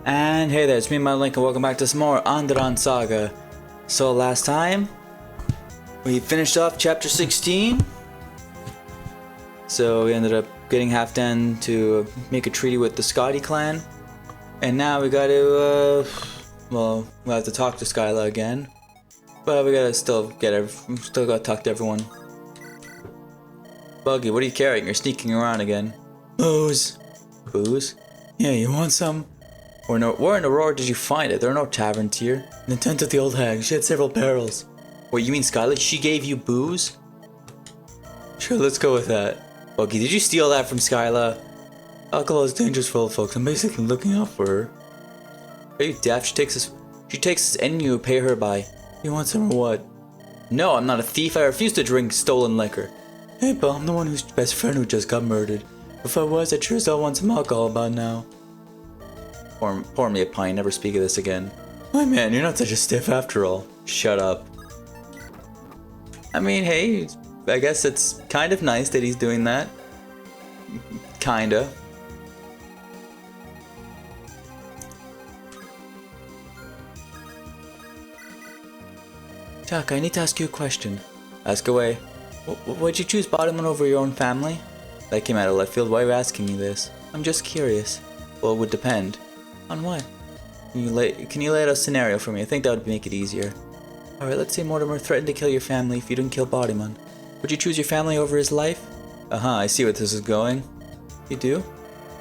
And hey there, it's me, Mudlink, and welcome back to some more Andaron Saga. So last time, we finished off chapter 16. So we ended up getting Halfdan to make a treaty with the Scotty clan. And now we gotta, well, we'll have to talk to Skyla again. But we gotta still gotta talk to everyone. Buggy, what are you carrying? You're sneaking around again. Booze. Booze? Yeah, you want some? Where in Aurora did you find it? There are no taverns here. In the tent of the old hag, she had several barrels. Wait, you mean Skyla? She gave you booze? Sure, let's go with that. Buggy, did you steal that from Skyla? Alcohol is dangerous for old folks. I'm basically looking out for her. Are you deaf? She takes us and you pay her by. You want some or what? No, I'm not a thief. I refuse to drink stolen liquor. Hey, pal, I'm the one whose best friend who just got murdered. If I was, I'd sure as hell want some alcohol about now. Pour me a pint, never speak of this again. My man, you're not such a stiff after all. Shut up. I mean, hey, I guess it's kind of nice that he's doing that. Kinda. Chuck, I need to ask you a question. Ask away. Why'd you choose Bottomman over your own family? That came out of left field. Why are you asking me this? I'm just curious. Well, it would depend. On what? Can you lay out a scenario for me? I think that would make it easier. Alright, let's say Mortimer threatened to kill your family if you didn't kill Bodyman. Would you choose your family over his life? I see what this is going. You do?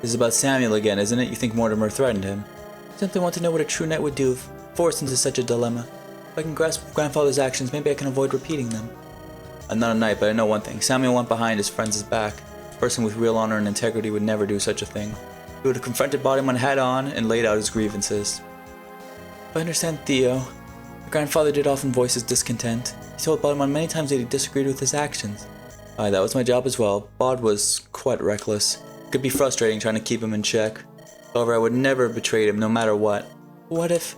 This is about Samuel again, isn't it? You think Mortimer threatened him? I simply want to know what a true knight would do if forced into such a dilemma. If I can grasp grandfather's actions, maybe I can avoid repeating them. I'm not a knight, but I know one thing. Samuel went behind his friend's back. A person with real honor and integrity would never do such a thing. He would have confronted Bodyman head on and laid out his grievances. If I understand Theo, my grandfather did often voice his discontent. He told Bodyman many times that he disagreed with his actions. Aye, that was my job as well. Bod was quite reckless. It could be frustrating trying to keep him in check. However, I would never have betrayed him, no matter what. What if...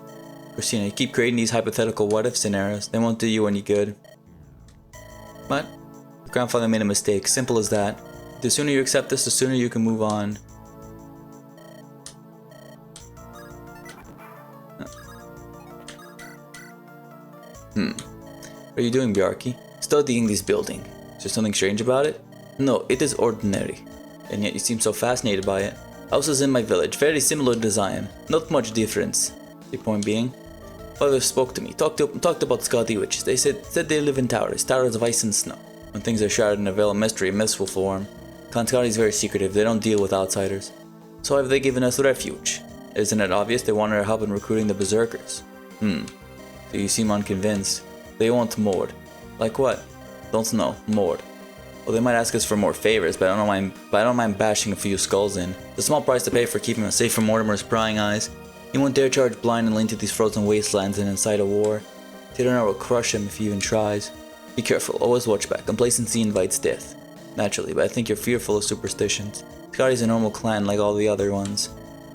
Christina, you keep creating these hypothetical what-if scenarios. They won't do you any good. But, your grandfather made a mistake. Simple as that. The sooner you accept this, the sooner you can move on. What are you doing, Bjarki? Studying this building. Is there something strange about it? No, it is ordinary. And yet you seem so fascinated by it. Houses in my village, very similar design. Not much difference. The point being, father spoke to me, talked about Scotty witches. They said they live in towers of ice and snow. When things are shrouded in a veil of mystery, myths will form. Clan Scotty is very secretive, they don't deal with outsiders. So have they given us refuge? Isn't it obvious they wanted our help in recruiting the berserkers? So you seem unconvinced. They want more. Like what? Don't know. More. Well, they might ask us for more favors, but I don't mind bashing a few skulls in. It's a small price to pay for keeping us safe from Mortimer's prying eyes. He won't dare charge blindly into these frozen wastelands and incite a war. Theodore will crush him if he even tries. Be careful, always watch back. Complacency invites death. Naturally, but I think you're fearful of superstitions. Scotty's a normal clan like all the other ones.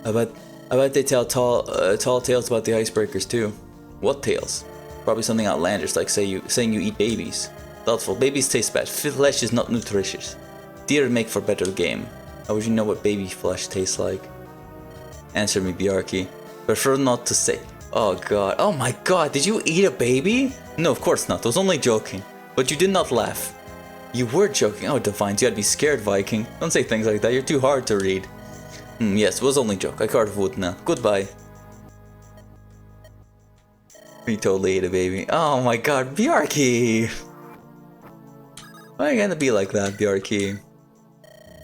I bet they tell tall tales about the icebreakers too. What tales? Probably something outlandish, like saying you eat babies. Doubtful. Babies taste bad. Flesh is not nutritious. Deer make for better game. How would you know what baby flesh tastes like? Answer me, Bjarki. Prefer not to say. Oh god. Oh my god, did you eat a baby? No, of course not. I was only joking. But you did not laugh. You were joking. Oh, Divines, you had to be scared, Viking. Don't say things like that. You're too hard to read. Yes, it was only a joke. I carved wood now. Goodbye. He totally ate a baby. Oh my god, Bjarki! Why are you gonna be like that, Bjarki?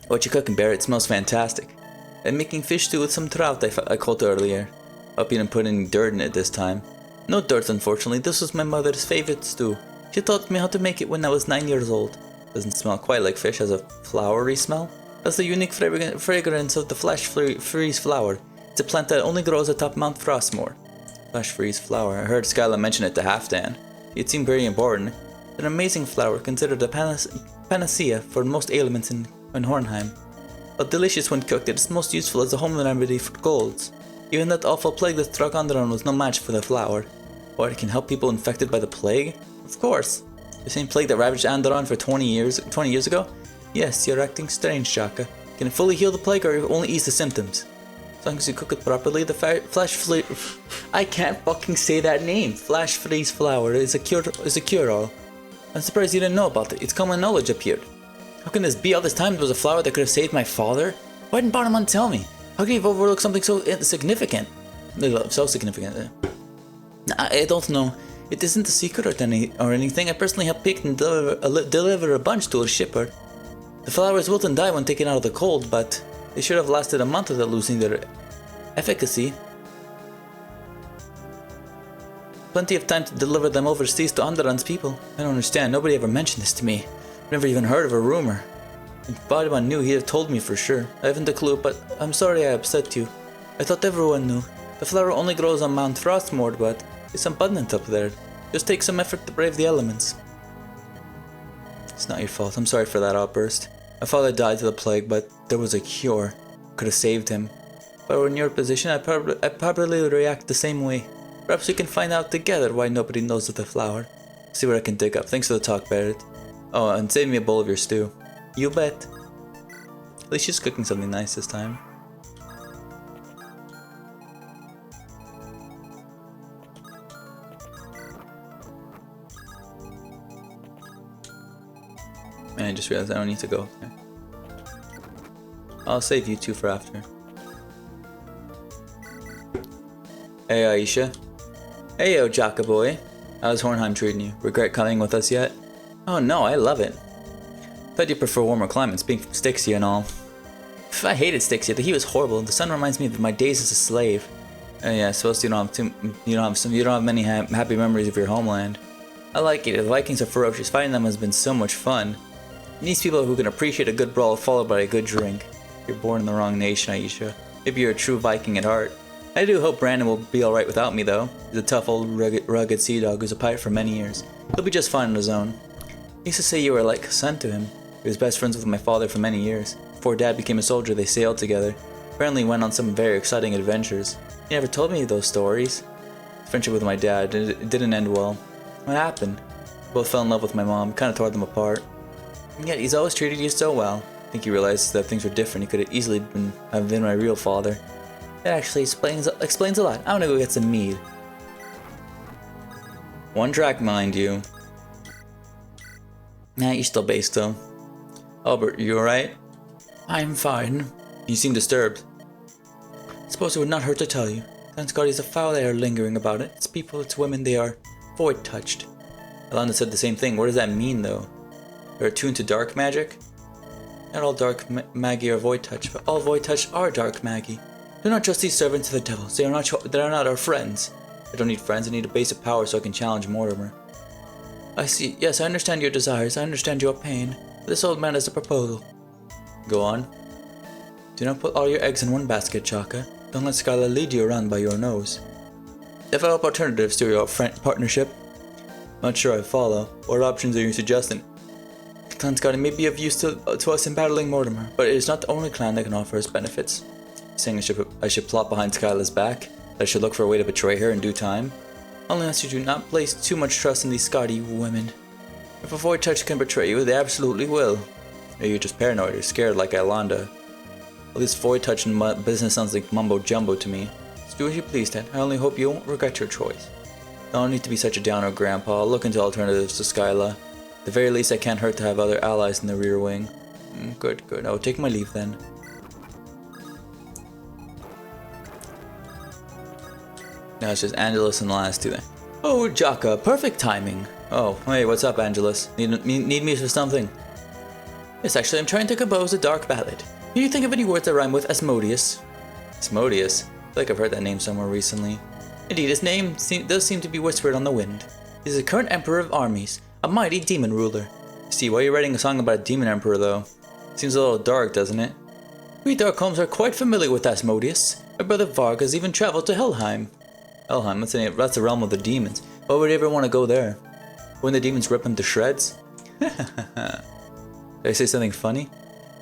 What you cooking, Bear? It smells fantastic. I'm making fish stew with some trout I caught earlier. Hope you didn't put any dirt in it this time. No dirt, unfortunately. This was my mother's favorite stew. She taught me how to make it when I was 9 years old. Doesn't smell quite like fish, has a flowery smell. That's the unique fragrance of the flash freeze flower. It's a plant that only grows atop Mount Frostmoor. Flash freeze flower. I heard Skyla mention it to Halfdan. It seemed very important. It's an amazing flower, considered a panacea for most ailments in Helheim. But delicious when cooked, it is most useful as a home remedy for colds. Even that awful plague that struck Andaron was no match for the flower. What, it can help people infected by the plague? Of course. The same plague that ravaged Andaron for 20 years ago? Yes, you're acting strange, Shaka. Can it fully heal the plague or only ease the symptoms? long as you cook it properly, the I can't fucking say that name. Flash freeze flower is a cure-all. I'm surprised you didn't know about it. It's common knowledge appeared. How can this be? All this time there was a flower that could have saved my father? Why didn't Barnum tell me? How could he have overlooked something so significant? So significant. I don't know. It isn't a secret or anything. I personally helped pick and deliver a bunch to a shipper. The flowers wilt and die when taken out of the cold, but they should have lasted a month without losing their efficacy. Plenty of time to deliver them overseas to Andaron's people. I don't understand. Nobody ever mentioned this to me. I've never even heard of a rumor. If Bardman knew, he'd have told me for sure. I haven't a clue, but I'm sorry I upset you. I thought everyone knew. The flower only grows on Mount Frostmourne, but it's abundant up there. Just take some effort to brave the elements. It's not your fault. I'm sorry for that outburst. My father died to the plague, but there was a cure. Could have saved him. If I were in your position, I'd probably react the same way. Perhaps we can find out together why nobody knows of the flower. See what I can dig up. Thanks for the talk, Barrett. Oh, and save me a bowl of your stew. You bet. At least she's cooking something nice this time. Man, I just realized I don't need to go there. I'll save you two for after. Hey Aisha. Hey yo, Jaka boy. How's Helheim treating you? Regret coming with us yet? Oh no, I love it. Thought you prefer warmer climates, being from Styxia and all. I hated Styxia. The heat was horrible. The sun reminds me of my days as a slave. Yeah, I suppose you don't have many happy memories of your homeland. I like it. The Vikings are ferocious. Fighting them has been so much fun. It needs people who can appreciate a good brawl followed by a good drink. You're born in the wrong nation, Aisha. Maybe you're a true Viking at heart. I do hope Brandon will be alright without me, though. He's a tough old rugged sea dog who's a pirate for many years. He'll be just fine on his own. He used to say you were like a son to him. He was best friends with my father for many years. Before Dad became a soldier, they sailed together. Apparently went on some very exciting adventures. He never told me those stories. His friendship with my dad, it didn't end well. What happened? Both fell in love with my mom, kind of tore them apart. And yet he's always treated you so well. I think he realizes that things were different. He could have easily have been my real father. That actually explains a lot. I'm gonna go get some mead. One track, mind you. Nah, you're still based though. Albert, you alright? I'm fine. You seem disturbed. I suppose it would not hurt to tell you. Thanks is a foul air lingering about it. It's people, it's women, they are void touched. Alana said the same thing. What does that mean though? They're attuned to dark magic? Not all dark magi are void touched, but all void touched are dark magi. Do not trust these servants of the devils. They are not our friends. I don't need friends. I need a base of power so I can challenge Mortimer. I see. Yes, I understand your desires. I understand your pain. But this old man has a proposal. Go on. Do not put all your eggs in one basket, Chaka. Don't let Skylar lead you around by your nose. Develop alternatives to your partnership. Not sure I follow. What options are you suggesting? Clan Scouting may be of use to us in battling Mortimer, but it is not the only clan that can offer us benefits. Saying I should plot behind Skylar's back, that I should look for a way to betray her in due time. Only unless you do not place too much trust in these Scotty women. If a void touch can betray you, they absolutely will. Or you're just paranoid or scared like Alanda. Well, this void touch and business sounds like mumbo jumbo to me. Just do as you please, Ted. I only hope you won't regret your choice. Don't need to be such a downer, Grandpa. I'll look into alternatives to Skyla. At the very least, I can't hurt to have other allies in the rear wing. Good. I will take my leave then. Now it's just Angelus and the last two then. Oh, Jaka, perfect timing. Oh, hey, what's up, Angelus? Need me for something? Yes, actually, I'm trying to compose a dark ballad. Can you think of any words that rhyme with Asmodeus? Asmodeus? I feel like I've heard that name somewhere recently. Indeed, his name does seem to be whispered on the wind. He's the current emperor of armies, a mighty demon ruler. See, why are you writing a song about a demon emperor, though? Seems a little dark, doesn't it? We Darkholmes are quite familiar with Asmodeus. My brother Varg has even traveled to Helheim. Helheim, that's the realm of the demons. Why would he ever want to go there? Wouldn't the demons rip him to shreds? Did I say something funny?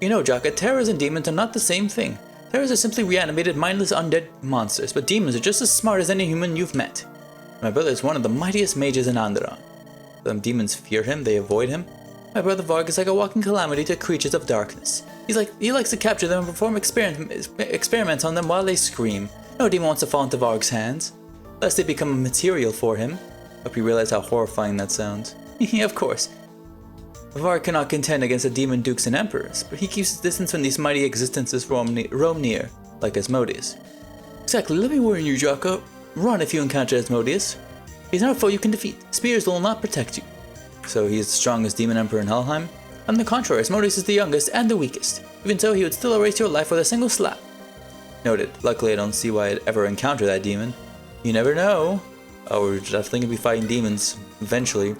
You know, Jaka, terrors and demons are not the same thing. Terrors are simply reanimated, mindless, undead monsters, but demons are just as smart as any human you've met. My brother is one of the mightiest mages in Andaron. Them demons fear him, they avoid him. My brother Varg is like a walking calamity to creatures of darkness. He likes to capture them and perform experiments on them while they scream. No demon wants to fall into Varg's hands, lest they become a material for him. Hope you realize how horrifying that sounds. Yeah, of course. Varg cannot contend against the demon dukes and emperors, but he keeps his distance when these mighty existences roam near, like Asmodeus. Exactly, let me warn you, Jocko. Run if you encounter Asmodeus. He's not a foe you can defeat. Spears will not protect you. So he is the strongest demon emperor in Helheim? On the contrary, Asmodeus is the youngest and the weakest. Even so, he would still erase your life with a single slap. Noted. Luckily, I don't see why I'd ever encounter that demon. You never know. Oh, we're definitely gonna be fighting demons eventually.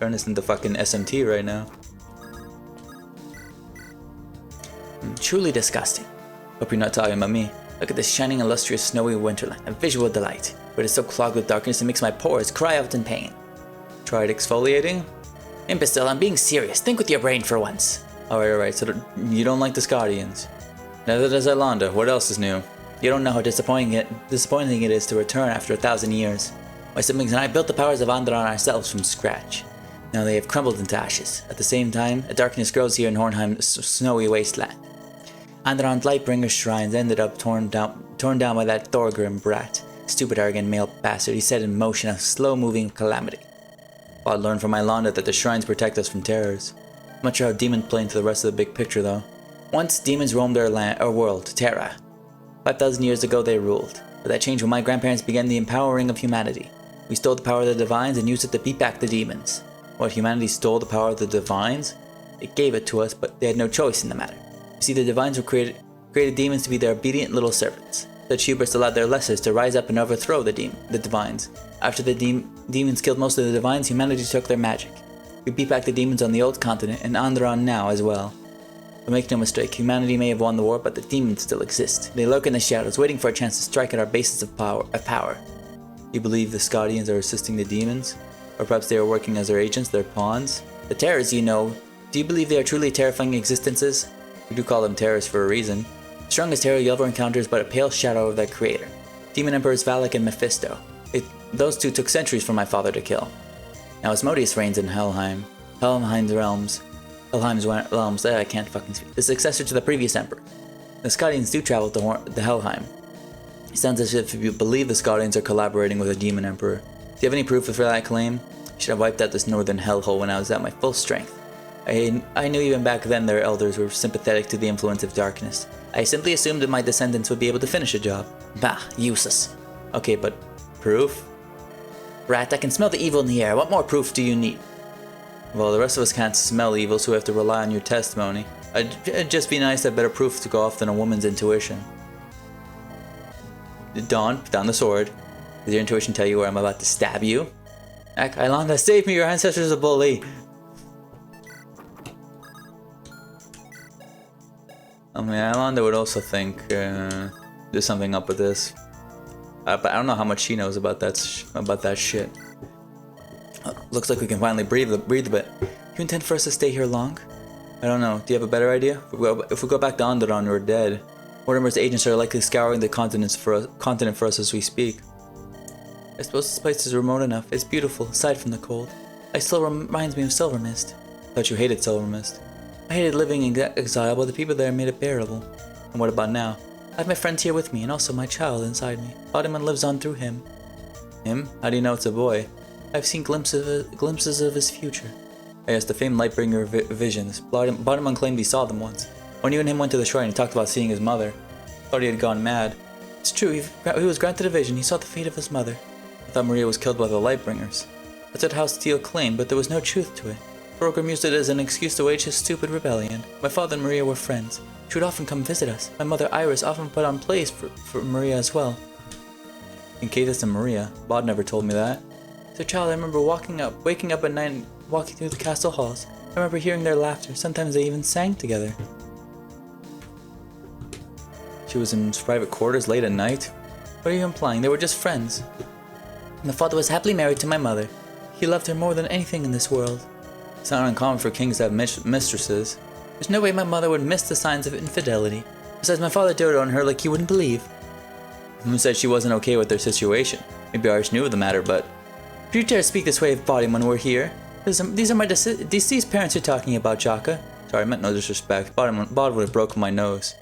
Turn this into fucking SMT right now. Truly disgusting. Hope you're not talking about me. Look at this shining, illustrious, snowy winterland, a visual delight. But it's so clogged with darkness it makes my pores cry out in pain. Tried exfoliating? Imbecile, I'm being serious. Think with your brain for once. Alright, so you don't like the Scotians. Neither does Ilanda. What else is new? You don't know how disappointing it is to return after 1,000 years. My siblings and I built the powers of Andaron ourselves from scratch. Now they have crumbled into ashes. At the same time, a darkness grows here in Helheim's snowy wasteland. Andaron's Lightbringer shrines ended up torn down by that Thorgrim brat. Stupid, arrogant male bastard. He set in motion a slow-moving calamity. Well, I learned from Ilanda that the shrines protect us from terrors. I'm not sure how demons play into the rest of the big picture, though. Once, demons roamed our world, Terra. 5,000 years ago, they ruled. But that changed when my grandparents began the empowering of humanity. We stole the power of the divines and used it to beat back the demons. What, humanity stole the power of the divines? They gave it to us, but they had no choice in the matter. You see, the divines were created demons to be their obedient little servants. Such hubris allowed their lessers to rise up and overthrow the divines. After the demons killed most of the divines, humanity took their magic. We beat back the demons on the old continent and Andaron now as well. But make no mistake, humanity may have won the war, but the demons still exist. They lurk in the shadows, waiting for a chance to strike at our bases of power. You believe the Scotians are assisting the demons? Or perhaps they are working as their agents, their pawns? The terrors, you know, do you believe they are truly terrifying existences? We do call them terrors for a reason. The strongest terror you'll ever encounter is but a pale shadow of their creator. Demon Emperors Valak and Mephisto. Those two took centuries for my father to kill. Now Asmodeus reigns in Helheim. Helheim's realms, I can't fucking speak. The successor to the previous emperor. The Scotians do travel to Helheim. It sounds as if you believe the Scotians are collaborating with a demon emperor. Do you have any proof for that claim? I should have wiped out this northern hellhole when I was at my full strength. I knew even back then their elders were sympathetic to the influence of darkness. I simply assumed that my descendants would be able to finish a job. Bah, useless. Okay, but proof? Rat, I can smell the evil in the air. What more proof do you need? Well, the rest of us can't smell evil, so we have to rely on your testimony. It'd just be nice to have better proof to go off than a woman's intuition. Dawn, put down the sword. Does your intuition tell you where I'm about to stab you? Ilanda, save me! Your ancestor's a bully! I mean, Ilanda would also think there's something up with this. But I don't know how much she knows about that shit. Looks like we can finally breathe a bit. You intend for us to stay here long? I don't know. Do you have a better idea? If we go back to Andaron, we're dead. Mortimer's agents are likely scouring the continent for us as we speak. I suppose this place is remote enough. It's beautiful, aside from the cold. It still reminds me of Silver Mist. I thought you hated Silver Mist. I hated living in exile, but the people there made it bearable. And what about now? I have my friends here with me, and also my child inside me. Bodimon lives on through him. Him? How do you know it's a boy? I've seen glimpses of his future. Yes, the famed Lightbringer visions. Bodimon claimed he saw them once. When you and him went to the shrine, he talked about seeing his mother. Thought he had gone mad. It's true, he was granted a vision. He saw the fate of his mother. I thought Maria was killed by the Lightbringers. That's what House Steele claimed, but there was no truth to it. Thorgrim used it as an excuse to wage his stupid rebellion. My father and Maria were friends. She would often come visit us. My mother Iris often put on plays for Maria as well. In Catus and Maria, Bod never told me that. As a child, I remember waking up at night and walking through the castle halls. I remember hearing their laughter. Sometimes they even sang together. She was in private quarters late at night? What are you implying? They were just friends. My father was happily married to my mother. He loved her more than anything in this world. It's not uncommon for kings to have mistresses. There's no way my mother would miss the signs of infidelity. Besides, my father doted on her like you wouldn't believe. Who said she wasn't okay with their situation? Maybe Iris knew of the matter, but... Do you dare speak this way of Bodimon when we're here? These are my deceased parents you're talking about, Jaka. Sorry, I meant no disrespect. Bod would have broken my nose.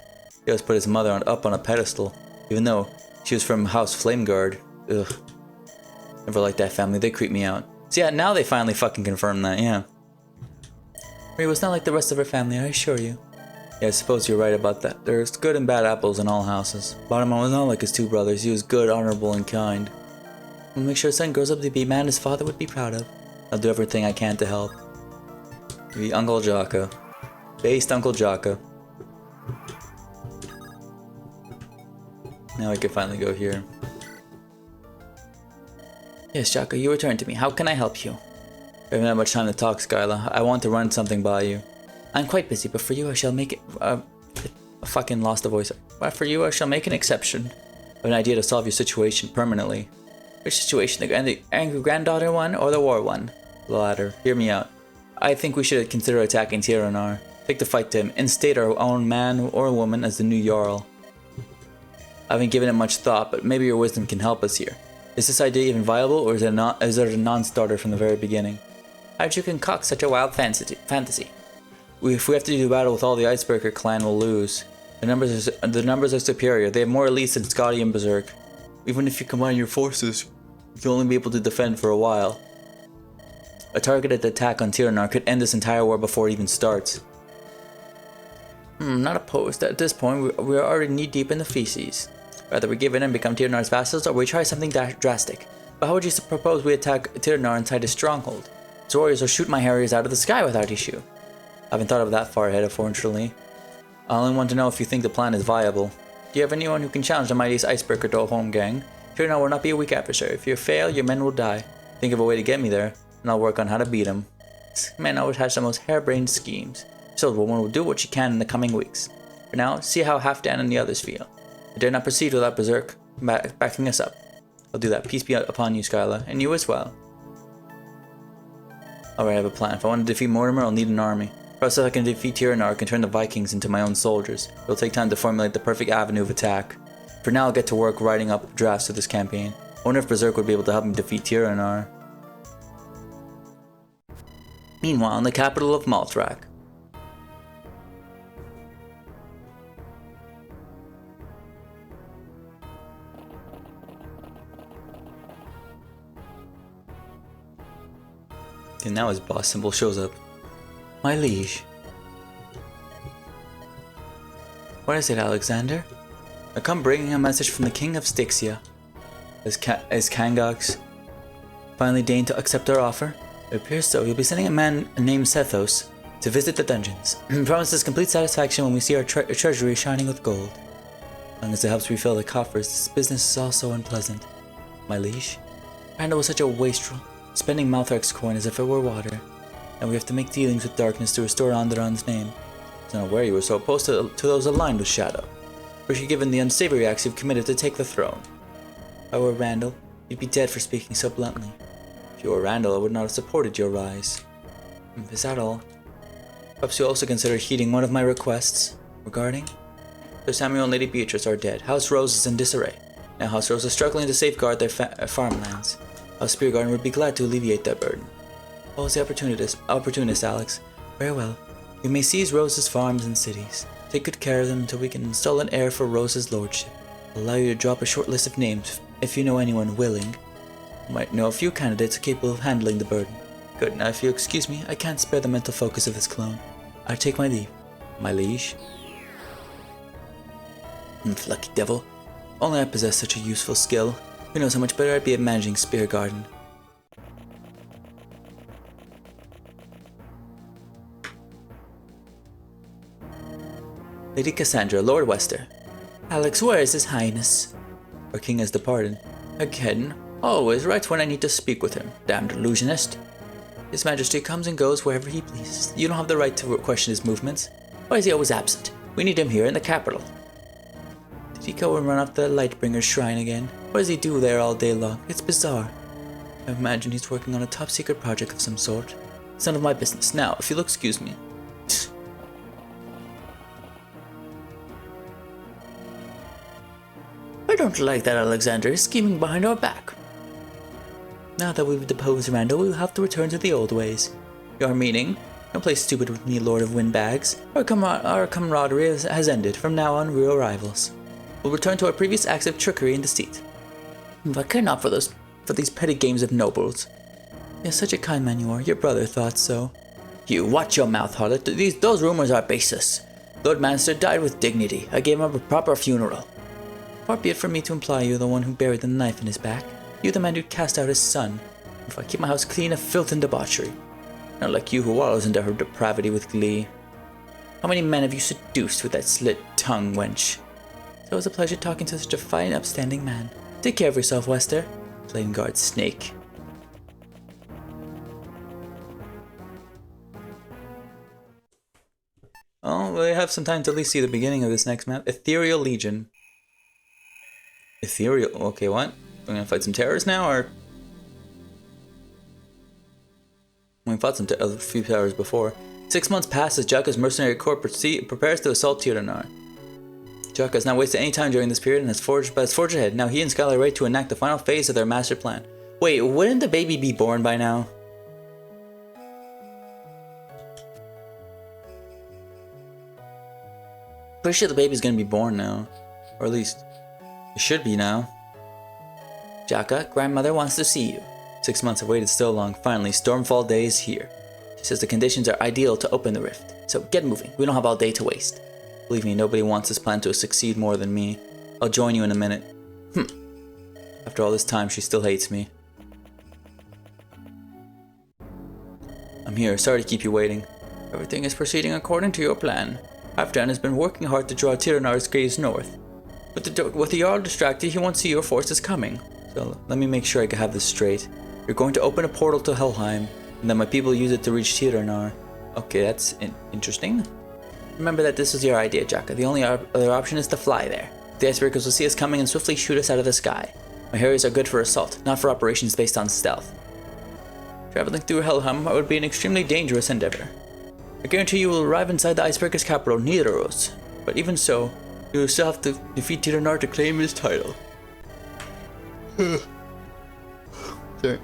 He always put his mother up on a pedestal, even though she was from House Flameguard. Ugh. Never liked that family, they creep me out. So yeah, now they finally fucking confirmed that, yeah. Marie was not like the rest of her family, I assure you. Yeah, I suppose you're right about that. There's good and bad apples in all houses. Bottomon was not like his two brothers, he was good, honorable, and kind. I'll make sure his son grows up to be a man his father would be proud of. I'll do everything I can to help. Be Uncle Jaka. Based Uncle Jaka. Now I can finally go here. Yes, Jaka, you returned to me. How can I help you? We haven't had much time to talk, Skyla. I want to run something by you. I'm quite busy, but for you I shall make it... I fucking lost the voice. But for you I shall make an exception. I have an idea to solve your situation permanently. Which situation? The angry granddaughter one or the war one? The latter. Hear me out. I think we should consider attacking Tiranar. Take the fight to him. Instate our own man or woman as the new Jarl. I haven't given it much thought, but maybe your wisdom can help us here. Is this idea even viable, or is it a non-starter from the very beginning? How did you concoct such a wild fantasy? If we have to do battle with all the Icebreaker clan, we'll lose. The numbers are superior. They have more elites than Scotty and Berserk. Even if you combine your forces, you'll only be able to defend for a while. A targeted attack on Tiranar could end this entire war before it even starts. Not opposed. At this point, we are already knee-deep in the feces. Either we give in and become Tiranar's vassals, or we try something drastic. But how would you propose we attack Tiranar inside his stronghold? His warriors will shoot my Harriers out of the sky without issue. I haven't thought of that far ahead, unfortunately. I only want to know if you think the plan is viable. Do you have anyone who can challenge the mightiest Icebreaker to a home gang? Tiranar will not be a weak adversary. If you fail, your men will die. Think of a way to get me there, and I'll work on how to beat him. This man always has the most harebrained schemes. So the woman will do what she can in the coming weeks. For now, see how Halfdan and the others feel. I dare not proceed without Berserk backing us up. I'll do that. Peace be upon you, Skyla, and you as well. Alright, I have a plan. If I want to defeat Mortimer, I'll need an army. First, if I can defeat Tiranar, I can turn the Vikings into my own soldiers. It'll take time to formulate the perfect avenue of attack. For now, I'll get to work writing up drafts of this campaign. I wonder if Berserk would be able to help me defeat Tiranar. Meanwhile, in the capital of Malthrak. And now his boss symbol shows up. My liege. What is it, Alexander? I come bringing a message from the King of Styxia. As Kangox finally deigned to accept our offer? It appears so. He'll be sending a man named Sethos to visit the dungeons. Promises complete satisfaction when we see our treasury shining with gold. As long as it helps refill the coffers, this business is also unpleasant. My liege? Randall was such a wastrel, spending Malthrak's coin as if it were water, and we have to make dealings with darkness to restore Andaron's name. I was not aware you were so opposed to those aligned with Shadow. Especially given the unsavory acts you've committed to take the throne. If I were Randall, you'd be dead for speaking so bluntly. If you were Randall, I would not have supported your rise. Is that all? Perhaps you'll also consider heeding one of my requests. Regarding? Sir Samuel and Lady Beatrice are dead. House Rose is in disarray. Now House Rose is struggling to safeguard their farmlands. House Speargarden would be glad to alleviate that burden. I was the opportunist, Alex. Very well. We may seize Rose's farms and cities. Take good care of them until we can install an heir for Rose's lordship. I'll allow you to drop a short list of names if you know anyone willing. You might know a few candidates capable of handling the burden. Good, now if you excuse me, I can't spare the mental focus of this clone. I take my leave. My liege. Lucky devil. Only I possess such a useful skill. Who knows how much better I'd be at managing Speargarden. Lady Cassandra, Lord Wester. Alex, where is His Highness? Our king has departed. Again? Always right when I need to speak with him. Damned illusionist. His Majesty comes and goes wherever he pleases. You don't have the right to question his movements. Why is he always absent? We need him here in the capital. Did he go and run up the Lightbringer's shrine again? What does he do there all day long? It's bizarre. I imagine he's working on a top-secret project of some sort. It's none of my business. Now, if you'll excuse me. I don't like that Alexander is scheming behind our back. Now that we've deposed Randall, we'll have to return to the old ways. Your meaning? Don't play stupid with me, Lord of Windbags. Our camaraderie has ended. From now on, we're rivals. We'll return to our previous acts of trickery and deceit. I care not for these petty games of nobles. You're such a kind man you are. Your brother thought so. You, watch your mouth, harlot. Those rumors are baseless. Lord Manster died with dignity. I gave him a proper funeral. Far be it from me to imply you the one who buried the knife in his back. You the man who cast out his son. If I keep my house clean of filth and debauchery. Not like you who wallows into her depravity with glee. How many men have you seduced with that slit tongue, wench? So it was a pleasure talking to such a fine, upstanding man. Take care of yourself, Wester. Plain guard snake. Oh, we have some time to at least see the beginning of this next map. Ethereal Legion. Ethereal? Okay, what? We're gonna fight some terrorists now, or? We fought a few terrorists before. 6 months pass as Jaka's mercenary corps prepares to assault Tiranar. Jaka has not wasted any time during this period and has forged ahead. Now he and Skylar are ready to enact the final phase of their master plan. Wait, wouldn't the baby be born by now? Pretty sure the baby's gonna be born now. Or at least, it should be now. Jaka, grandmother wants to see you. 6 months have waited so long. Finally, Stormfall Day is here. She says the conditions are ideal to open the rift. So get moving. We don't have all day to waste. Believe me, nobody wants this plan to succeed more than me. I'll join you in a minute. After all this time, she still hates me. I'm here. Sorry to keep you waiting. Everything is proceeding according to your plan. Halfdan has been working hard to draw Tiranar's gaze north. With the Jarl distracted, he won't see your forces coming. So let me make sure I have this straight. You're going to open a portal to Helheim, and then my people use it to reach Tiranar. Okay, that's interesting. Remember that this was your idea, Jaka. The only other option is to fly there. The icebreakers will see us coming and swiftly shoot us out of the sky. My Harriers are good for assault, not for operations based on stealth. Traveling through Helheim would be an extremely dangerous endeavor. I guarantee you will arrive inside the icebreaker's capital, Nidaros. But even so, you will still have to defeat Tiranar to claim his title. Sorry.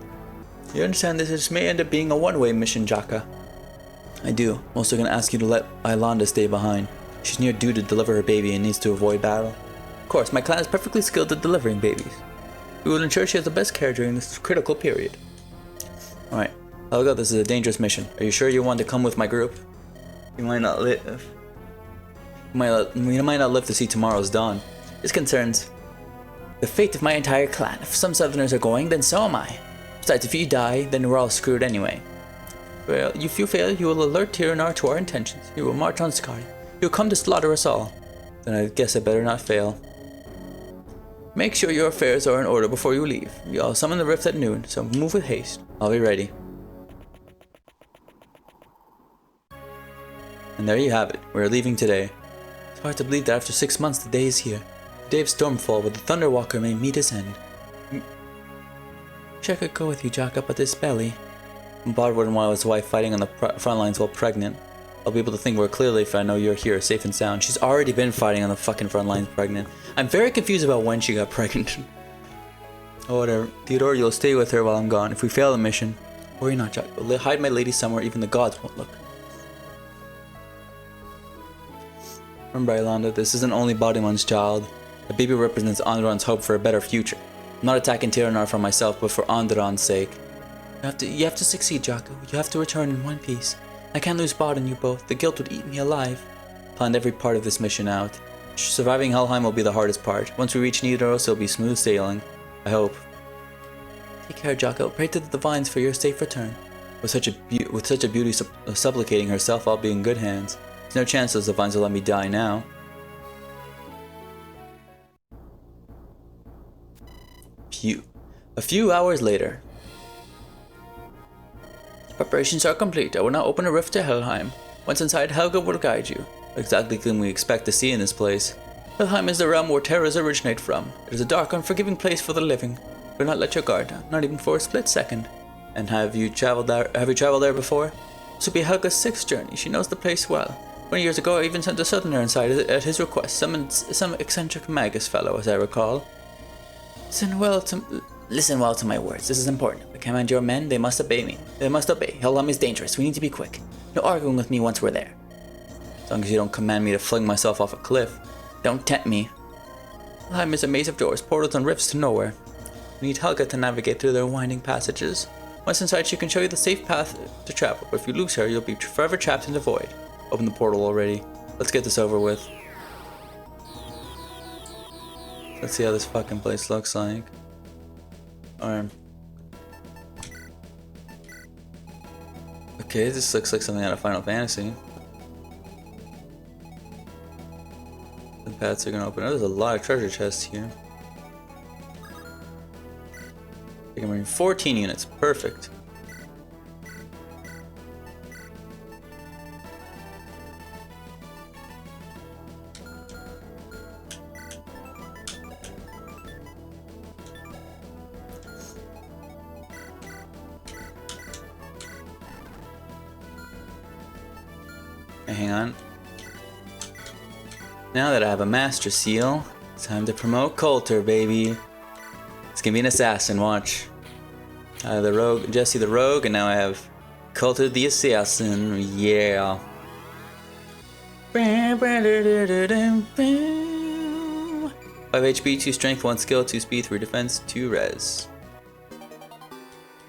You understand this may end up being a one-way mission, Jaka? I do. I'm also going to ask you to let Ailanda stay behind. She's near due to deliver her baby and needs to avoid battle. Of course, my clan is perfectly skilled at delivering babies. We will ensure she has the best care during this critical period. Alright, Helga, this is a dangerous mission. Are you sure you want to come with my group? You might not live. You might not live to see tomorrow's dawn. This concerns the fate of my entire clan. If some Southerners are going, then so am I. Besides, if you die, then we're all screwed anyway. Well, if you fail, you will alert Tiranar to our intentions. You will march on Skadi. You will come to slaughter us all. Then I guess I better not fail. Make sure your affairs are in order before you leave. I'll summon the rift at noon, so move with haste. I'll be ready. And there you have it. We're leaving today. It's hard to believe that after 6 months the day is here. The day of Stormfall, where the Thunderwalker may meet his end. Wish I could go with you, Jaka, but this belly. Bard wouldn't want his wife fighting on the front lines while pregnant. I'll be able to think more clearly if I know you're here, safe and sound. She's already been fighting on the fucking front lines pregnant. I'm very confused about when she got pregnant. Oh, whatever. Theodore, you'll stay with her while I'm gone. If we fail the mission, worry not, Jaka. We'll hide my lady somewhere even the gods won't look. Remember, Ailanda, this isn't only Bodymon's child. The baby represents Andaron's hope for a better future. I'm not attacking Tiranar for myself, but for Andaron's sake. You have to succeed, Jaka. You have to return in one piece. I can't lose Bod and you both. The guilt would eat me alive. Planned every part of this mission out. Surviving Helheim will be the hardest part. Once we reach Nidaros, it'll be smooth sailing. I hope. Take care, Jaka. Pray to the divines for your safe return. With such a beauty supplicating herself, I'll be in good hands. There's no chance those divines will let me die now. A few hours later. Preparations are complete. I will now open a rift to Helheim. Once inside, Helga will guide you. Exactly what we expect to see in this place. Helheim is the realm where terrors originate from. It is a dark, unforgiving place for the living. Do not let your guard down, not even for a split second. And have you traveled there before? This will be Helga's 6th journey. She knows the place well. 20 years ago, I even sent a southerner inside at his request. Some eccentric magus fellow, as I recall. Listen well to my words. This is important. If I command your men, they must obey me. They must obey. Helheim is dangerous. We need to be quick. No arguing with me once we're there. As long as you don't command me to fling myself off a cliff. Don't tempt me. Helheim is a maze of doors, portals and rifts to nowhere. We need Helga to navigate through their winding passages. Once inside, she can show you the safe path to travel, but if you lose her, you'll be forever trapped in the void. Open the portal already. Let's get this over with. Let's see how this fucking place looks like. Alright. Okay, this looks like something out of Final Fantasy. The paths are gonna open. Oh, there's a lot of treasure chests here. I can bring 14 units. Perfect. Hang on. Now that I have a master seal, it's time to promote Coulter, baby. It's gonna be an assassin, watch. The rogue, Jesse the rogue, and now I have Coulter the assassin, yeah. 5 HP, 2 strength, 1 skill, 2 speed, 3 defense, 2 res.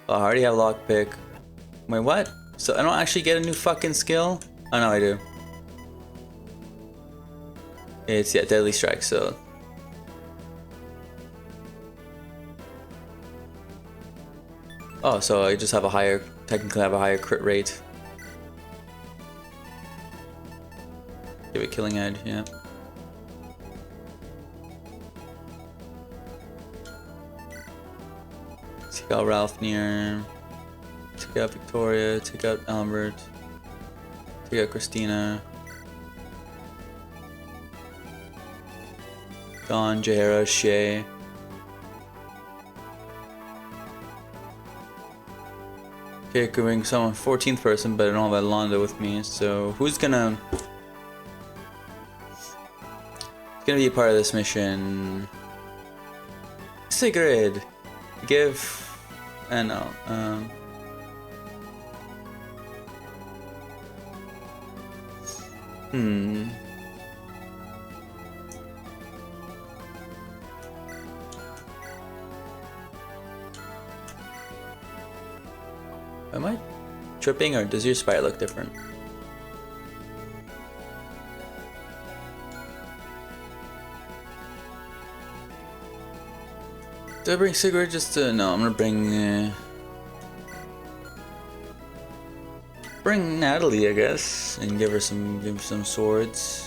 Oh, I already have lockpick. Wait, what? So I don't actually get a new fucking skill? Oh no, I do. It's, yeah, deadly strike, so. Oh, so I just have a higher, technically have a higher crit rate. Give it killing edge, yeah. Take out Ralph near. Take out Victoria, take out Albert. Take out Christina. Dawn, Jaheira, Shay. Okay, could bring someone 14th person, but I don't have Alonda with me, so who's gonna be a part of this mission? Sigrid! Give no. Am I tripping, or does your spire look different? Do I bring Sigurd just to... No, I'm gonna bring Natalie, I guess, and give her some swords.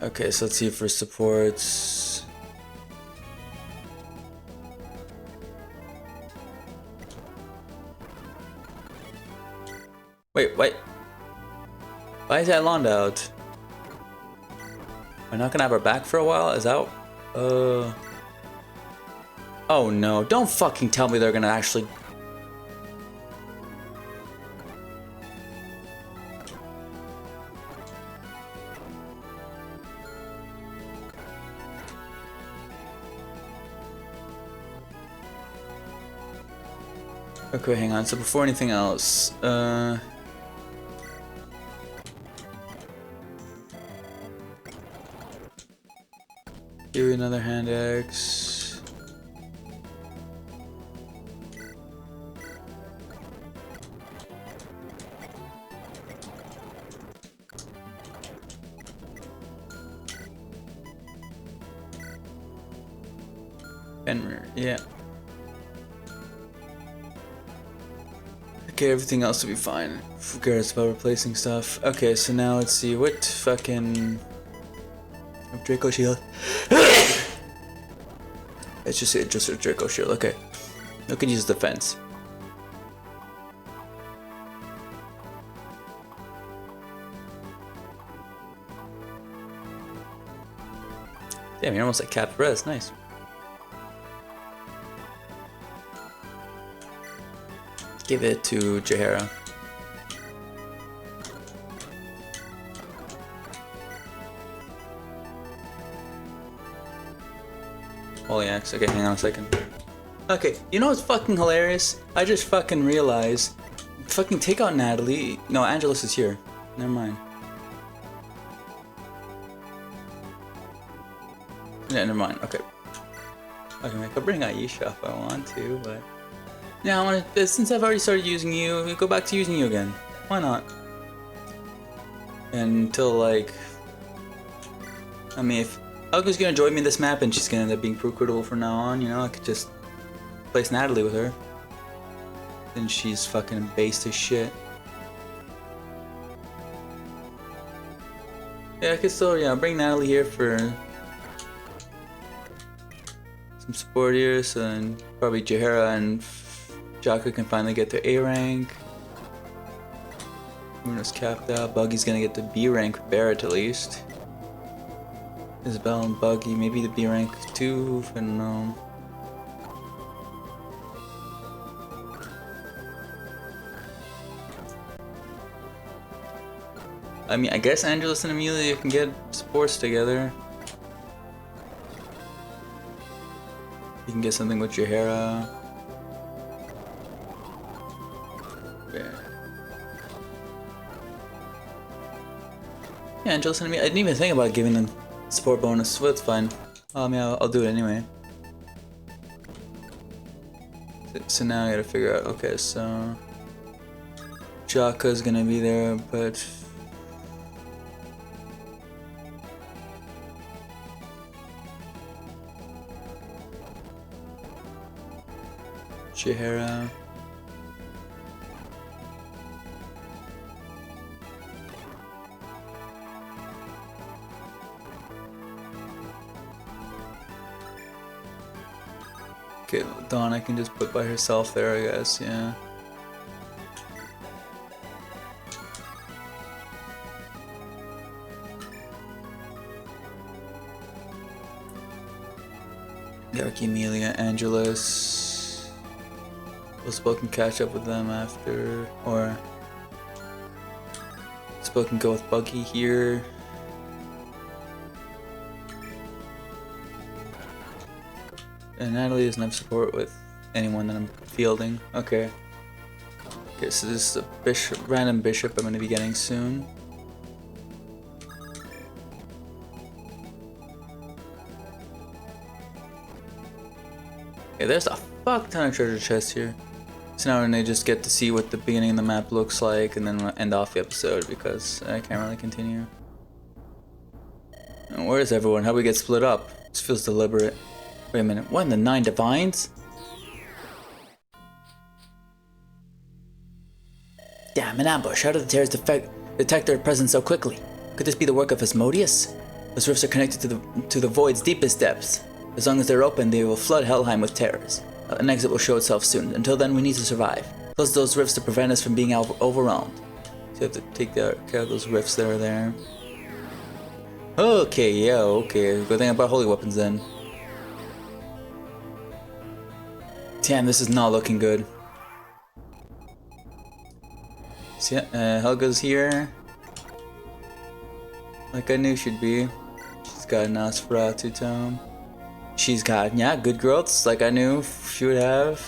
Okay, so let's see for supports. Wait. Why is that Londa out? We're not gonna have her back for a while? Is that... Oh no, don't fucking tell me they're gonna actually... Okay, hang on. So before anything else, give me another hand axe. Fenrir, yeah. Okay, everything else will be fine. Who cares about replacing stuff? Okay, so now let's see, what fucking... Draco shield. It's just a Draco shield, okay. We can use defense. Damn, you're almost like capped res. Nice. Give it to Jaheira. Holy axe. Okay, hang on a second. Okay, you know what's fucking hilarious? I just fucking realized. Fucking take out Natalie. No, Angelus is here. Never mind. Yeah, never mind. Okay. Okay, I could bring Aisha if I want to, but yeah, I want to. Since I've already started using you, go back to using you again. Why not? Until like, I mean, if Helga's gonna join me in this map and she's gonna end up being procreatable from now on, you know, I could just place Natalie with her. Then she's fucking based as shit. Yeah, I could still, yeah, bring Natalie here for some support here, so then probably Jaheira and Jaka can finally get to A rank. Luna's capped out. Buggy's gonna get to B rank with Barrett at least. Isabel and Buggy, maybe the B rank too, I don't know. I mean, I guess Angelus and Amelia can get sports together. You can get something with Jaheira. Yeah, Angelus and Amelia. I didn't even think about giving them support bonus, but it's fine. I mean, I'll do it anyway. So now I gotta figure out. Okay, so Jaka's gonna be there, but Jaheira. Okay, Dawn I can just put by herself there, I guess, yeah. Yarki, Amelia, Angelus. We'll Spoken catch up with them after, or Spoken go with Buggy here. And Natalie doesn't have support with anyone that I'm fielding. Okay. Okay, so this is a bishop, random bishop I'm going to be getting soon. Okay, there's a fuck ton of treasure chests here. So now we're gonna just get to see what the beginning of the map looks like, and then we'll end off the episode because I can't really continue. And where is everyone? How do we get split up? This feels deliberate. Wait a minute, what in the 9 Divines? Damn, an ambush. How did the terrors detect their presence so quickly? Could this be the work of Asmodeus? Those rifts are connected to the void's deepest depths. As long as they're open, they will flood Helheim with terrors. An exit will show itself soon. Until then, we need to survive. Close those rifts to prevent us from being overwhelmed. So you have to take care of those rifts that are there. Okay, yeah, okay. Good thing about holy weapons then. Damn, this is not looking good. So yeah, Helga's here. Like I knew she'd be. She's got an Nosferatu tome. She's got, yeah, good growths, like I knew she would have.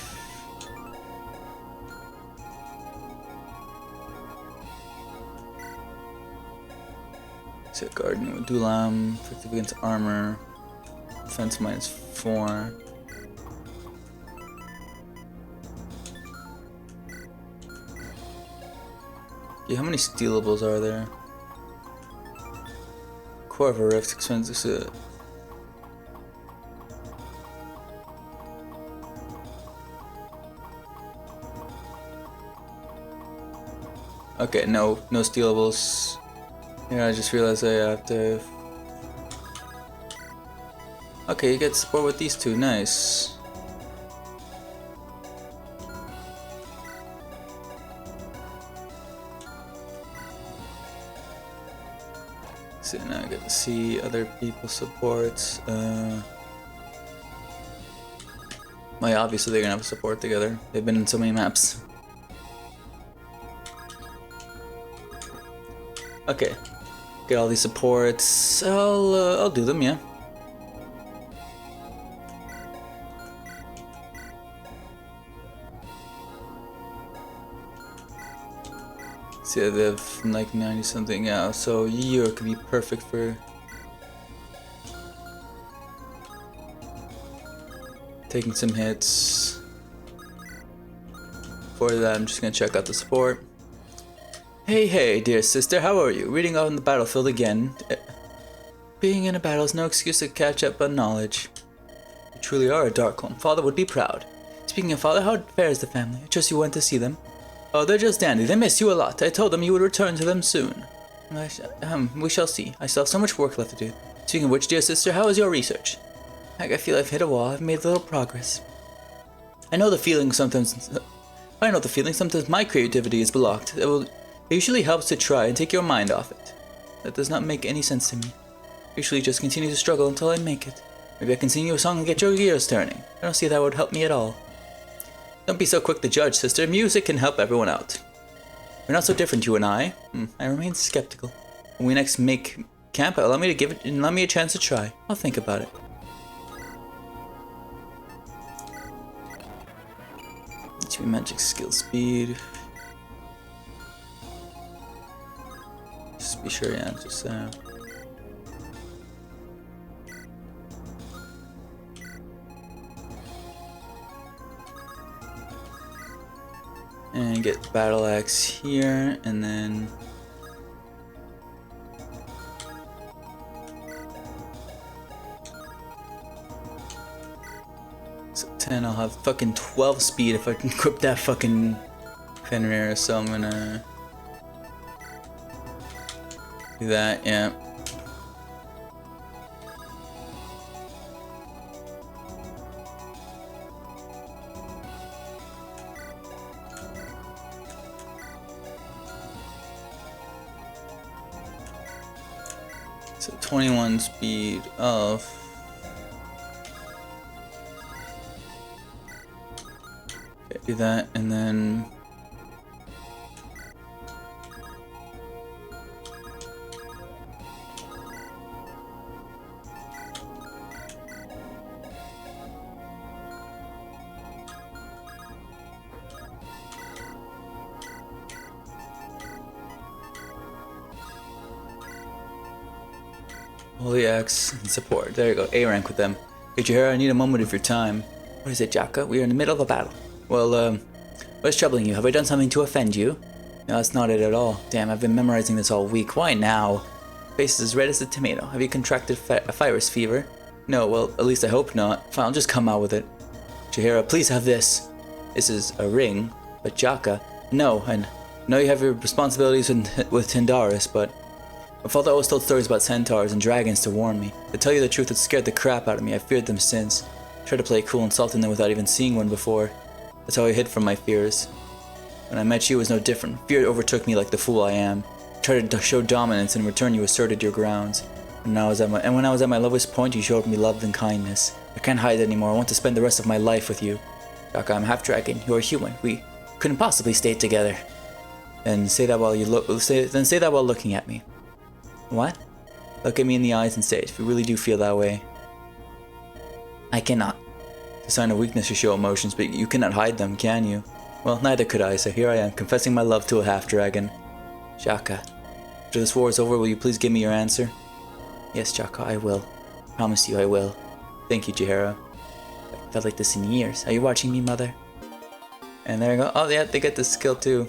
So Garden with Dulam, effective against armor, defense -4. Yeah, how many stealables are there? Core of a Rift, expensive. Okay, no stealables. Yeah, I just realized I have to. Okay, you get support with these two, nice. So now I get to see other people's supports. Well, obviously they're gonna have a support together. They've been in so many maps. Okay, get all these supports. I'll do them, yeah. See, they have like 90 something, yeah. So Year could be perfect for taking some hits. For that, I'm just gonna check out the support. Hey, dear sister, how are you? Reading on the battlefield again. Being in a battle is no excuse to catch up on knowledge. You truly are a Darkholm. Father would be proud. Speaking of father, how fares the family? I trust you went to see them. Oh, they're just dandy. They miss you a lot. I told them you would return to them soon. We shall see. I still have so much work left to do. Speaking of which, dear sister, how is your research? I feel I've hit a wall. I've made little progress. I know the feeling sometimes my creativity is blocked. It usually helps to try and take your mind off it. That does not make any sense to me. Usually just continue to struggle until I make it. Maybe I can sing you a song and get your gears turning. I don't see that would help me at all. Don't be so quick to judge, sister. Music can help everyone out. We're not so different, you and I. I remain skeptical. When we next make camp, allow me a chance to try. I'll think about it. HP magic skill speed. Just be sure, yeah, just and get battle axe here, and then so 10. I'll have fucking 12 speed if I can equip that fucking Fenrir. So I'm gonna do that. Yeah. So 21 speed of okay, do that, and then Holy Axe and support. There you go. A rank with them. Hey Jaheira, I need a moment of your time. What is it, Jaka? We are in the middle of a battle. Well, what's troubling you? Have I done something to offend you? No, that's not it at all. Damn, I've been memorizing this all week. Why now? Face is as red as a tomato. Have you contracted a virus fever? No, well, at least I hope not. Fine, I'll just come out with it. Jaheira, please have this. This is a ring, but Jaka, no, and know you have your responsibilities with Tindaris, but my father always told stories about centaurs and dragons to warn me. To tell you the truth, it scared the crap out of me. I've feared them since. Tried to play cool, insulting them without even seeing one before. That's how I hid from my fears. When I met you, it was no different. Fear overtook me like the fool I am. I tried to show dominance, and in return you asserted your grounds. When I was at my lowest point, you showed me love and kindness. I can't hide anymore. I want to spend the rest of my life with you. Jaka, I'm half dragon. You're human. We couldn't possibly stay together. Then say that while looking at me. What? Look at me in the eyes and say it if you really do feel that way. I cannot. It's a sign of weakness to show emotions, but you cannot hide them, can you? Well, neither could I, so here I am, confessing my love to a half-dragon. Jaka, after this war is over, will you please give me your answer? Yes, Jaka, I will. Promise you I will. Thank you, Jaheira. I felt like this in years. Are you watching me, mother? And there you go. Oh, yeah, they get the skill too.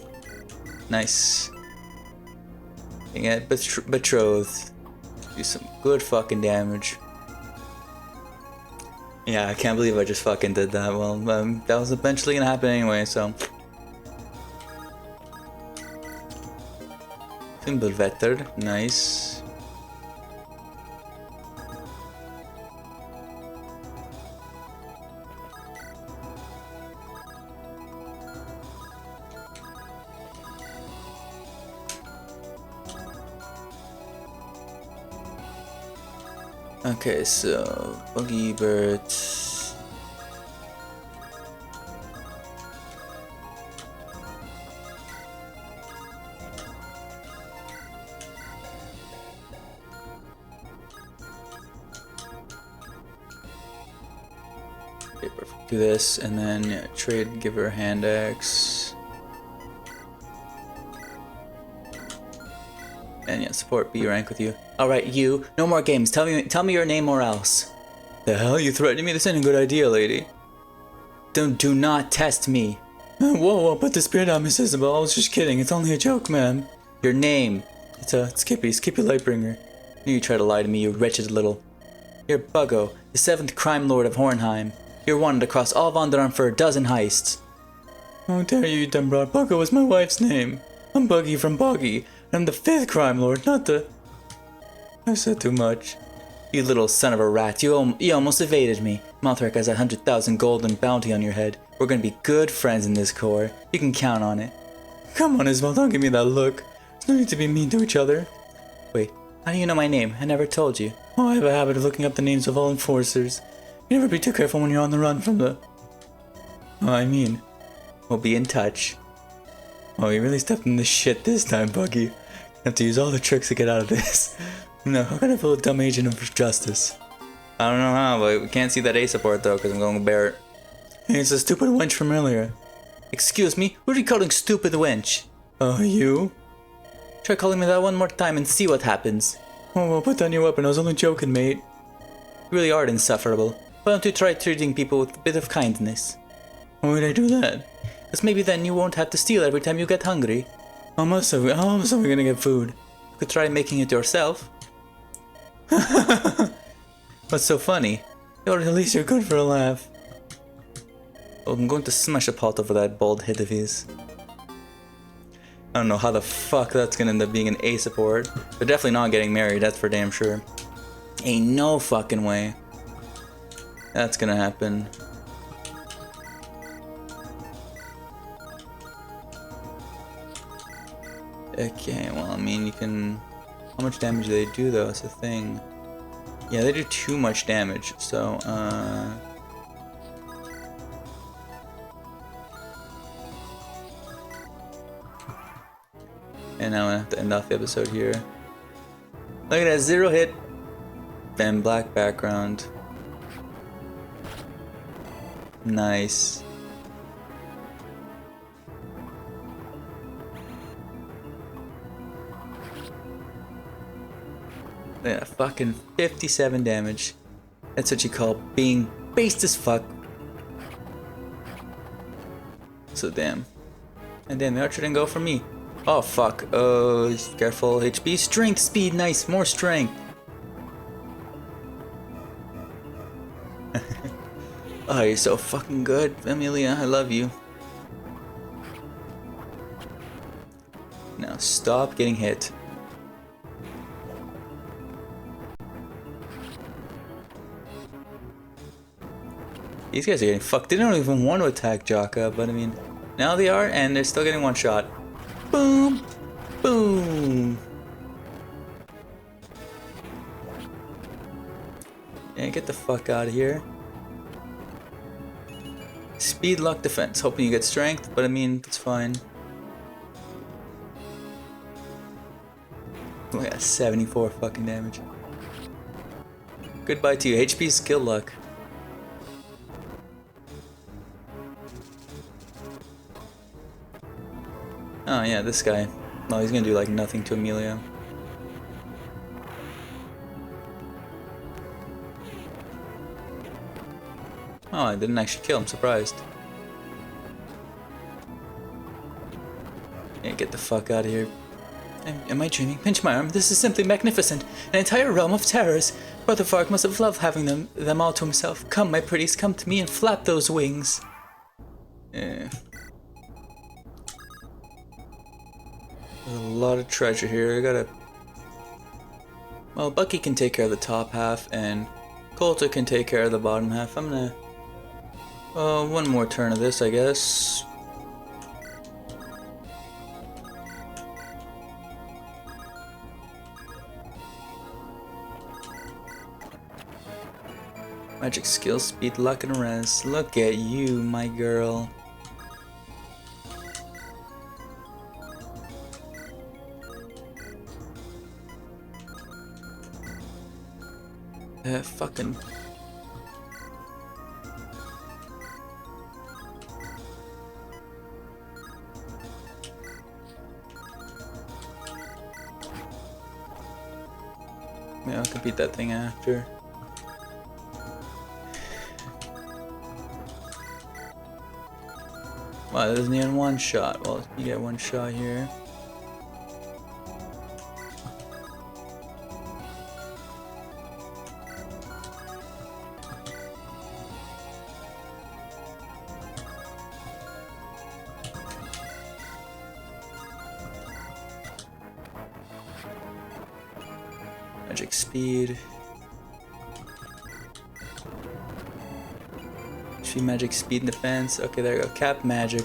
Nice. They get betrothed. Do some good fucking damage. Yeah, I can't believe I just fucking did that. Well, that was eventually gonna happen anyway, so. Fimbulvetter, nice. Okay, so Buggy Bert. Okay, perfect. Do this and then yeah, trade, give her a hand axe. And yeah, support B rank with you. Alright, you, no more games. Tell me your name or else. The hell? You threatening me? This ain't a good idea, lady. Do not test me. Whoa, put the spirit on, Miss Isabel. I was just kidding. It's only a joke, ma'am. Your name. It's Skippy Lightbringer. I knew you tried to lie to me, you wretched little. You're Buggo, the 7th crime lord of Hornheim. You're wanted across all of Andaron for a dozen heists. How dare you dumb broad. Buggo was my wife's name. I'm Buggy from Boggy. I'm the 5th crime lord, not the... I said too much. You little son of a rat, you almost evaded me. Mothric has 100,000 gold and bounty on your head. We're gonna be good friends in this corps. You can count on it. Come on, Isabel, don't give me that look. There's no need to be mean to each other. Wait, how do you know my name? I never told you. Oh, I have a habit of looking up the names of all enforcers. You never be too careful when you're on the run from the... Oh, I mean, we'll be in touch. Oh, you really stepped in the shit this time, Buggy. You have to use all the tricks to get out of this. No, how can I feel a dumb agent of justice? I don't know how, but we can't see that A support though, because I'm going to Barrett. Hey, it's a stupid wench from earlier. Excuse me? Who are you calling stupid wench? You? Try calling me that one more time and see what happens. Oh, well, put down your weapon. I was only joking, mate. You really are insufferable. Why don't you try treating people with a bit of kindness? Why would I do that? Because maybe then you won't have to steal every time you get hungry. How else are we gonna get food? You could try making it yourself. What's so funny? Or at least you're good for a laugh. Oh, I'm going to smash a pot over that bald head of his. I don't know how the fuck that's gonna end up being an A support. They're definitely not getting married, that's for damn sure. Ain't no fucking way that's gonna happen. Okay, well, I mean, you can... How much damage do they do, though? That's the thing. Yeah, they do too much damage, so, And now I have to end off the episode here. Look at that, 0 hit. Then black background. Nice. Yeah, fucking 57 damage. That's what you call being based as fuck. So damn. And then the archer didn't go for me. Oh fuck. Oh, careful. HP, strength, speed, nice. More strength. Oh, you're so fucking good, Amelia. I love you. Now stop getting hit. These guys are getting fucked. They don't even want to attack Jaka, but I mean, now they are, and they're still getting one shot. Boom! Boom! Yeah, get the fuck out of here. Speed, luck, defense. Hoping you get strength, but I mean, it's fine. Look at 74 fucking damage. Goodbye to you. HP, skill, luck. Oh yeah, this guy. No, he's gonna do like nothing to Amelia. Oh, I didn't actually kill him, surprised. Yeah, get the fuck out of here. Am I dreaming? Pinch my arm. This is simply magnificent. An entire realm of terrors. Brother Fark must have loved having them all to himself. Come, my pretties, come to me and flap those wings. Yeah. There's a lot of treasure here. I gotta... Well, Bucky can take care of the top half, and Coulter can take care of the bottom half. I'm gonna... one more turn of this, I guess. Magic skill, speed, luck, and res. Look at you, my girl. Fucking. Yeah, I'll compete that thing after. Wow, that doesn't even one shot. Well, you get one shot here. Magic speed. Magic speed and defense. Okay, there you go. Cap magic.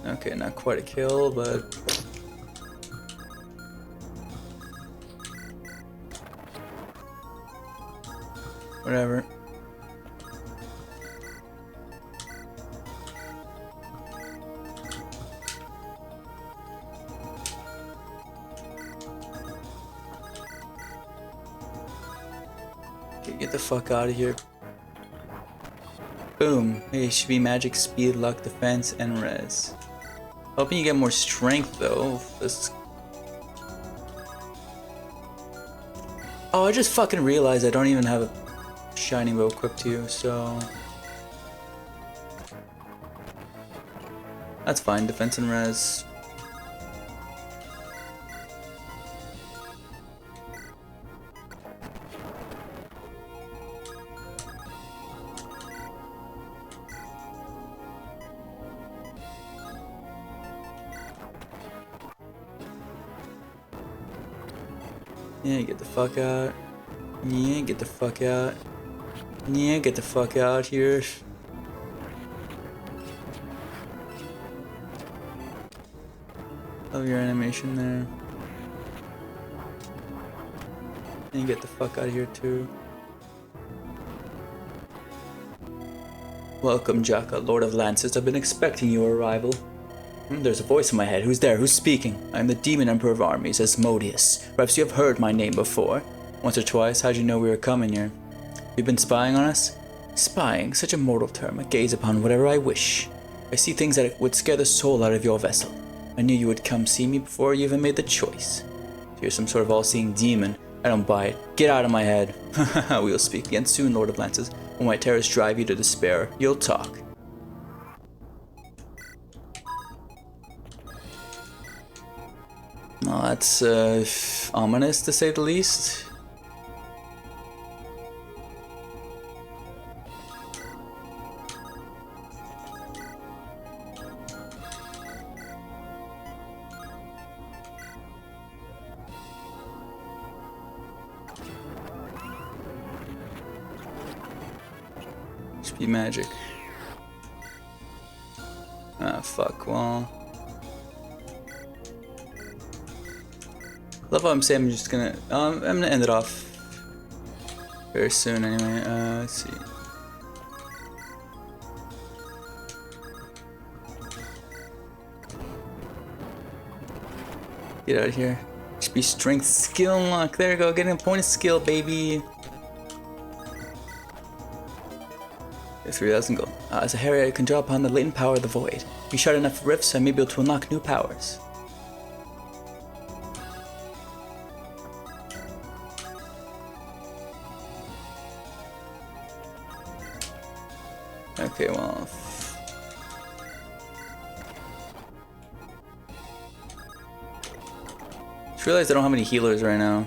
Okay, not quite a kill, but whatever. Get the fuck out of here. Boom. Hey, should be magic, speed, luck, defense, and res. Hoping you get more strength though. This... Oh, I just fucking realized I don't even have a shining bow equipped to you, so... That's fine, defense and res. Yeah, get the fuck out. Yeah, get the fuck out. Yeah, get the fuck out here. Love your animation there. And get the fuck out of here too. Welcome, Jaka, Lord of Lances. I've been expecting your arrival. There's a voice in my head. Who's there? Who's speaking? I am the Demon Emperor of Armies, Asmodeus. Perhaps you have heard my name before. Once or twice. How'd you know we were coming here? You've been spying on us? Spying, such a mortal term. I gaze upon whatever I wish. I see things that would scare the soul out of your vessel. I knew you would come see me before you even made the choice. So you're some sort of all-seeing demon. I don't buy it. Get out of my head. We'll speak again soon, Lord of Lances. When my terrors drive you to despair, you'll talk. Well, that's ominous to say the least. Speed magic. Ah, fuck, well. Love how I'm saying I'm just gonna I'm gonna end it off very soon anyway. Let's see. Get out of here. Should be strength, skill, and luck. There you go, getting a point of skill, baby. 3,000 gold. As a Jaheira, I can draw upon the latent power of the void. You shut enough rifts, I may be able to unlock new powers. Okay, well... Just realized I don't have any healers right now.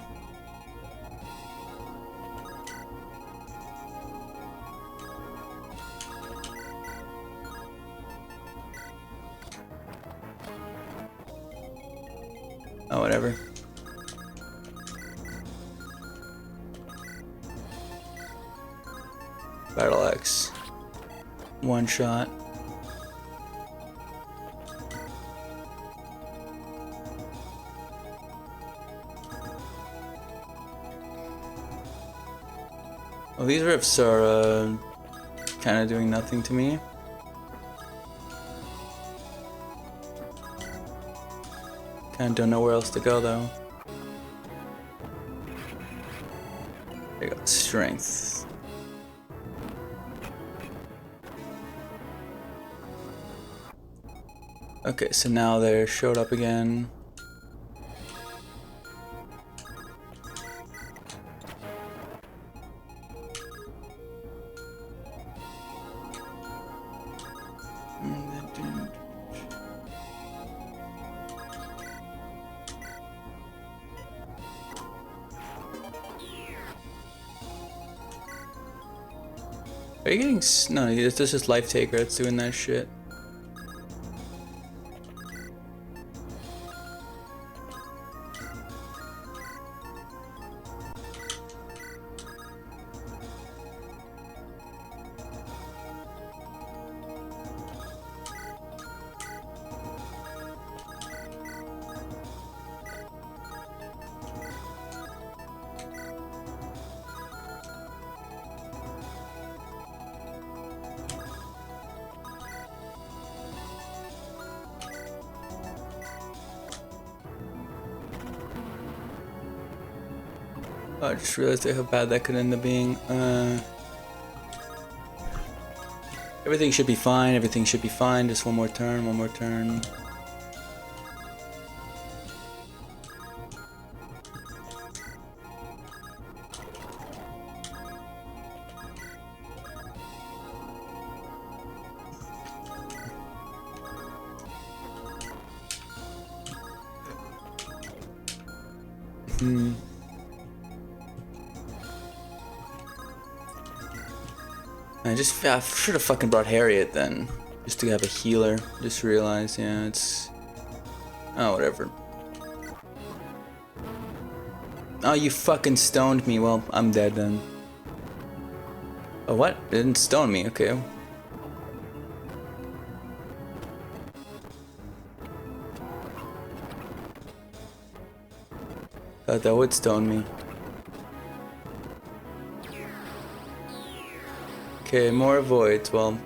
Oh, whatever. Battle Axe. One shot. Well, these rifts are kind of doing nothing to me. Kind of don't know where else to go though. There you go, strength. Okay, so now they're showed up again. Are you getting no? It's just Life Taker that's doing that shit. Oh, I just realized how bad that could end up being. Everything should be fine, everything should be fine. Just one more turn, one more turn. I should have fucking brought Harriet then, just to have a healer. Just realized, yeah, it's whatever. Oh, you fucking stoned me. Well, I'm dead then. Oh, what? It didn't stone me. Okay. Thought that would stone me. Okay, more voids. Well,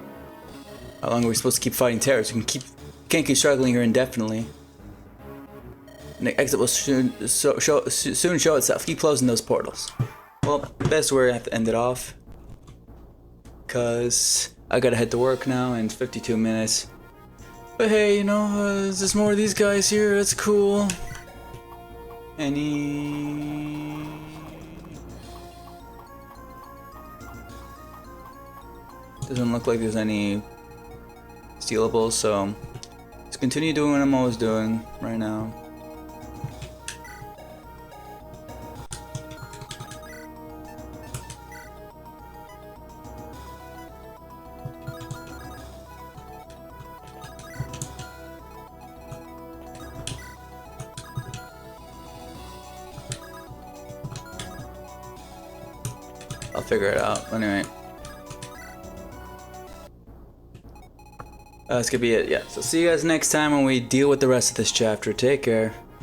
how long are we supposed to keep fighting terrorists? We can't keep struggling here indefinitely. And the exit will soon show itself. Keep closing those portals. Well, best where I have to end it off, cause I gotta head to work now in 52 minutes. But hey, you know, there's more of these guys here. It's cool. Doesn't look like there's any stealables, so let's continue doing what I'm always doing right now. I'll figure it out. Anyway. That's gonna be it, yeah. So see you guys next time when we deal with the rest of this chapter. Take care.